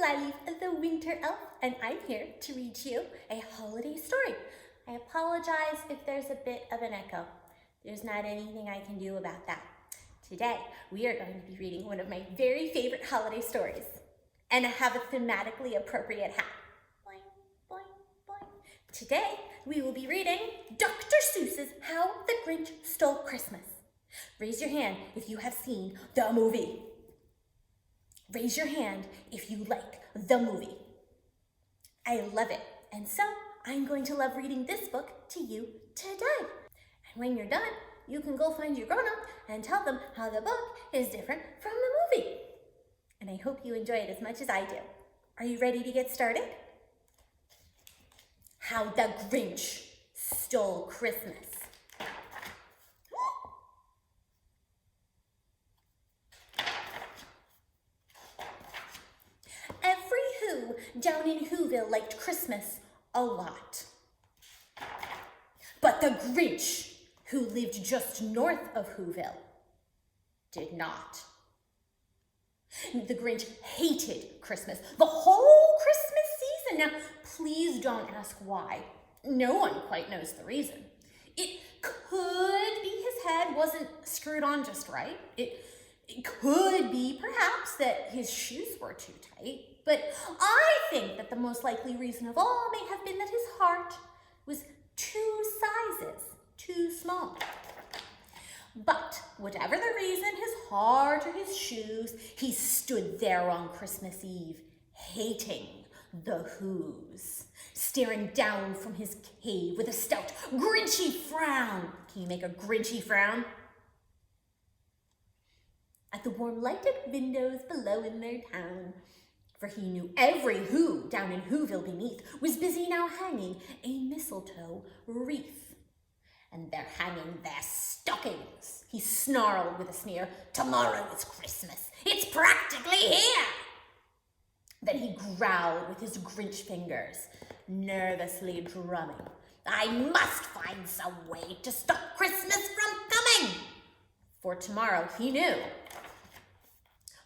Flyleaf, the winter elf, and I'm here to read you a holiday story. I apologize if there's a bit of an echo. There's not anything I can do about that. Today, we are going to be reading one of my very favorite holiday stories, and I have a thematically appropriate hat. Boing, boing, boing. Today, we will be reading Dr. Seuss's How the Grinch Stole Christmas. Raise your hand if you have seen the movie. Raise your hand if you like the movie. I love it, and so I'm going to love reading this book to you today. And when you're done, you can go find your grown-up and tell them how the book is different from the movie. And I hope you enjoy it as much as I do. Are you ready to get started? How the Grinch Stole Christmas. Down in Whoville liked Christmas a lot. But the Grinch, who lived just north of Whoville, did not. The Grinch hated Christmas, the whole Christmas season. Now, please don't ask why. No one quite knows the reason. It could be his head wasn't screwed on just right. It could be, perhaps, that his shoes were too tight. But I think that the most likely reason of all may have been that his heart was two sizes too small. But whatever the reason, his heart or his shoes, he stood there on Christmas Eve, hating the Whos, staring down from his cave with a stout, Grinchy frown. Can you make a Grinchy frown? At the warm lighted windows below in their town. For he knew every Who down in Whoville beneath was busy now hanging a mistletoe wreath. And they're hanging their stockings, he snarled with a sneer. Tomorrow is Christmas. It's practically here. Then he growled with his Grinch fingers, nervously drumming. I must find some way to stop Christmas from coming. For tomorrow, he knew,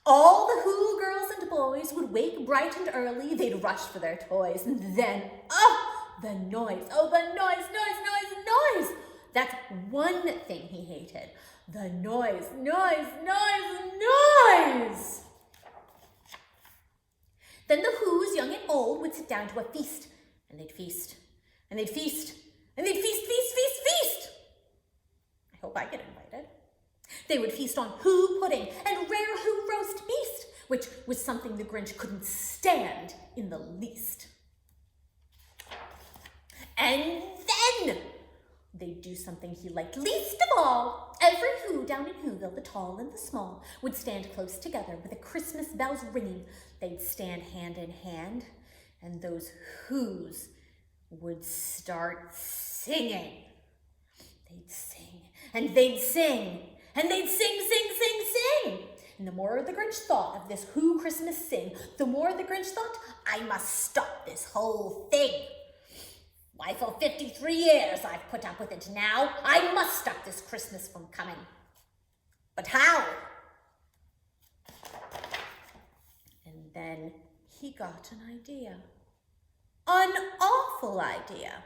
all the Who girls and boys would wake bright and early. They'd rush for their toys. And then, the noise. Oh, the noise, noise, noise, noise. That's one thing he hated. The noise, noise, noise, noise. Then the Whos, young and old, would sit down to a feast. And they'd feast. And they'd feast. And they'd feast, feast, feast, feast. I hope I get invited. They would feast on Who pudding and rare Who roast beast, which was something the Grinch couldn't stand in the least. And then they'd do something he liked least of all. Every Who down in Whoville, the tall and the small, would stand close together with the Christmas bells ringing. They'd stand hand in hand, and those Whos would start singing. They'd sing, and they'd sing. And they'd sing, sing, sing, sing. And the more the Grinch thought of this Who Christmas sing, the more the Grinch thought, I must stop this whole thing. Why, for 53 years I've put up with it now. I must stop this Christmas from coming. But how? And then he got an idea. An awful idea.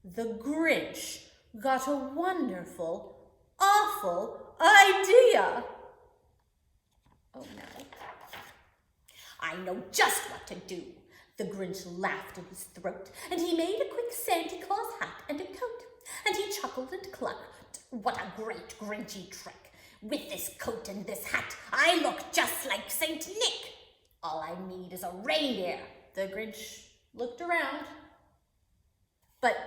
The Grinch got a wonderful, awful idea. Oh no. I know just what to do. The Grinch laughed in his throat, and he made a quick Santa Claus hat and a coat. And he chuckled and clucked. What a great Grinchy trick. With this coat and this hat, I look just like Saint Nick. All I need is a reindeer. The Grinch looked around. But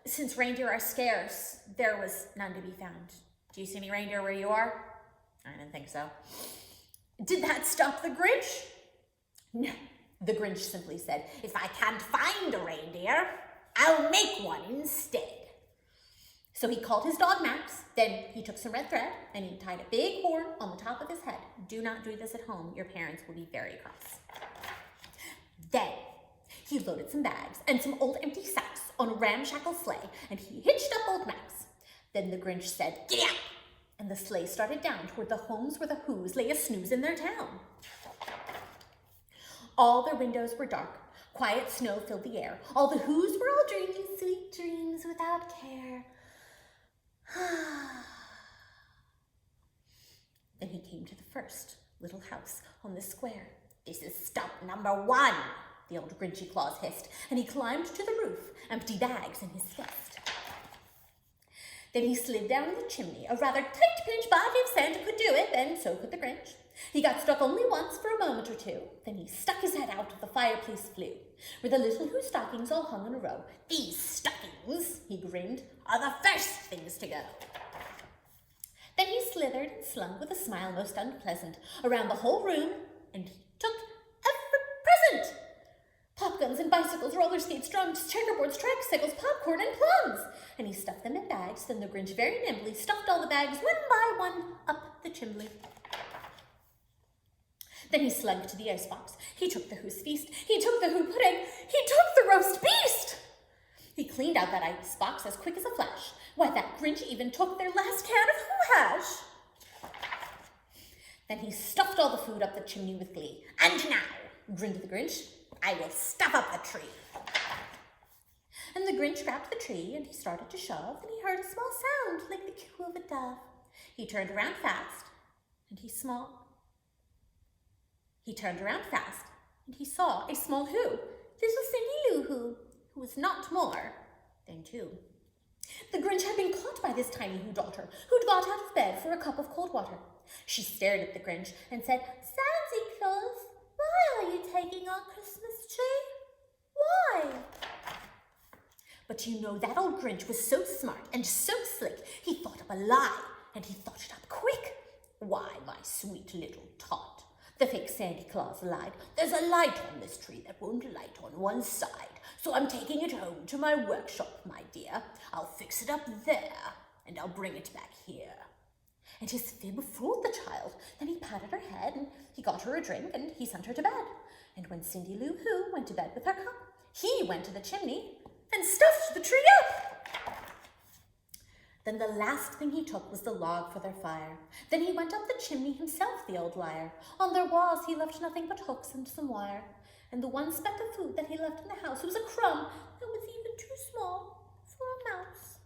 since reindeer are scarce, there was none to be found. Do you see any reindeer where you are? I didn't think so. Did that stop the Grinch? No, the Grinch simply said, if I can't find a reindeer, I'll make one instead. So he called his dog Max, then he took some red thread and he tied a big horn on the top of his head. Do not do this at home. Your parents will be very cross. Then he loaded some bags and some old empty sacks on a ramshackle sleigh, and he hitched up old Max. Then the Grinch said, giddy up, and the sleigh started down toward the homes where the Whos lay a snooze in their town. All their windows were dark. Quiet snow filled the air. All the Whos were all dreaming sweet dreams without care. Then he came to the first little house on the square. "This is stop number 1, the old Grinchy Claus hissed, and he climbed to the roof, empty bags in his fist. Then he slid down the chimney, a rather tight pinch, but if Santa could do it, then so could the Grinch. He got stuck only once for a moment or two. Then he stuck his head out of the fireplace flue, where the little Who stockings all hung in a row. "These stockings," he grinned, "are the first things to go." Then he slithered and slunk with a smile most unpleasant around the whole room, and he took every present. Pop guns and bicycles, roller skates, drums, checkerboards, tricycles, popcorn, and plums. And he stuffed them in bags. Then the Grinch very nimbly stuffed all the bags one by one up the chimney. Then he slunk to the icebox. He took the Who's feast. He took the Who pudding. He took the roast beast. He cleaned out that icebox as quick as a flash. Why, that Grinch even took their last can of Who hash. Then he stuffed all the food up the chimney with glee. "And now," grinned the Grinch, "I will stuff up the tree." And the Grinch grabbed the tree and he started to shove, and he heard a small sound like the coo of a dove. He turned around fast and he saw a small Who, little Cindy Lou Who was not more than 2. The Grinch had been caught by this tiny Who daughter, who'd got out of bed for a cup of cold water. She stared at the Grinch and said, "Santa Claus, why are you taking our Christmas tree? Why?" But you know, that old Grinch was so smart and so slick, he thought up a lie, and he thought it up quick. "Why, my sweet little tot," the fake Santa Claus lied, "there's a light on this tree that won't light on one side, so I'm taking it home to my workshop, my dear. I'll fix it up there, and I'll bring it back here." And his fib fooled the child. Then he patted her head, and he got her a drink, and he sent her to bed. And when Cindy Lou Who went to bed with her cup, he went to the chimney and stuffed the tree up. Then the last thing he took was the log for their fire. Then he went up the chimney himself, the old liar. On their walls he left nothing but hooks and some wire. And the one speck of food that he left in the house was a crumb that was even too small for a mouse.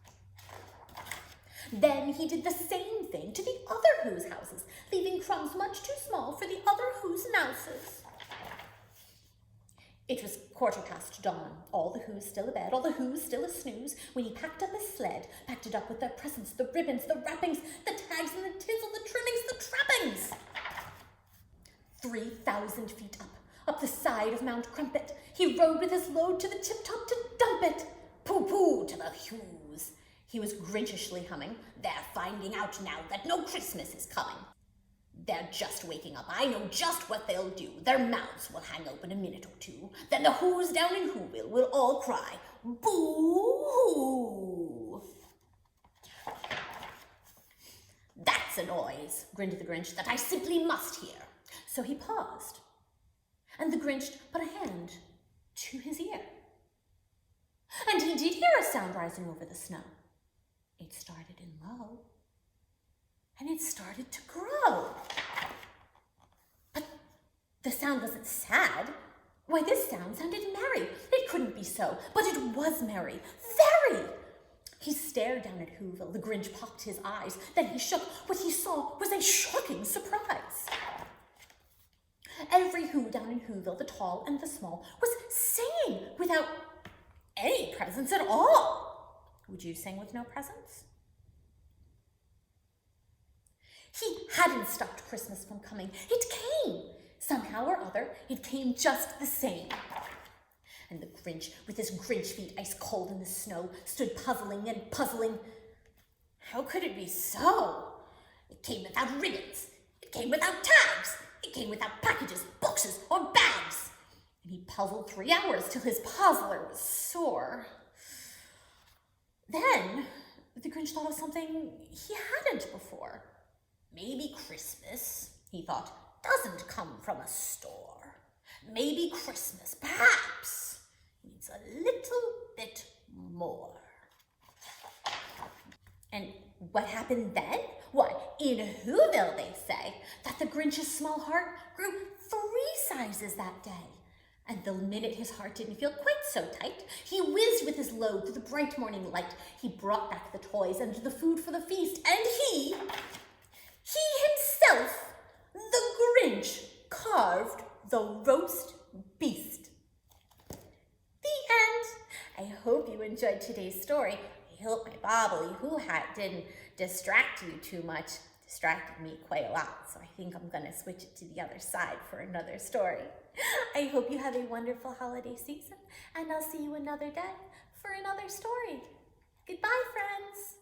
Then he did the same thing to the other Who's houses, leaving crumbs much too small for the other Who's mouses. It was 1/4 dawn, all the Who's still abed, all the Who's still a-snooze, when he packed up his sled, packed it up with their presents, the ribbons, the wrappings, the tags and the tinsel, the trimmings, the trappings. 3,000 feet up the side of Mount Crumpet, he rode with his load to the tip-top to dump it. Pooh-pooh to the Who's, he was Grinchishly humming. "They're finding out now that no Christmas is coming. They're just waking up. I know just what they'll do. Their mouths will hang open a minute or two. Then the Who's down in Whoville will all cry, 'Boo-hoo!'" "That's a noise," grinned the Grinch, "that I simply must hear." So he paused, and the Grinch put a hand to his ear. And he did hear a sound rising over the snow. It started in low, and it started to grow. But the sound wasn't sad. Why, this sound sounded merry. It couldn't be so, but it was merry. Very! He stared down at Whoville. The Grinch popped his eyes. Then he shook. What he saw was a shocking surprise. Every Who down in Whoville, the tall and the small, was singing without any presents at all. Would you sing with no presents? He hadn't stopped Christmas from coming. It came. Somehow or other, it came just the same. And the Grinch, with his Grinch feet ice cold in the snow, stood puzzling and puzzling. How could it be so? It came without ribbons. It came without tags. It came without packages, boxes, or bags. And he puzzled 3 hours till his puzzler was sore. Then the Grinch thought of something he hadn't before. Maybe Christmas, he thought, doesn't come from a store. Maybe Christmas, perhaps, needs a little bit more. And what happened then? Why, in Whoville, they say, that the Grinch's small heart grew 3 sizes that day. And the minute his heart didn't feel quite so tight, he whizzed with his load through the bright morning light. He brought back the toys and the food for the feast, and he himself, the Grinch, carved the roast beast. The end. I hope you enjoyed today's story. I hope my bobbly hoo hat didn't distract you too much. Distracted me quite a lot, so I think I'm gonna switch it to the other side for another story. I hope you have a wonderful holiday season, and I'll see you another day for another story. Goodbye, friends.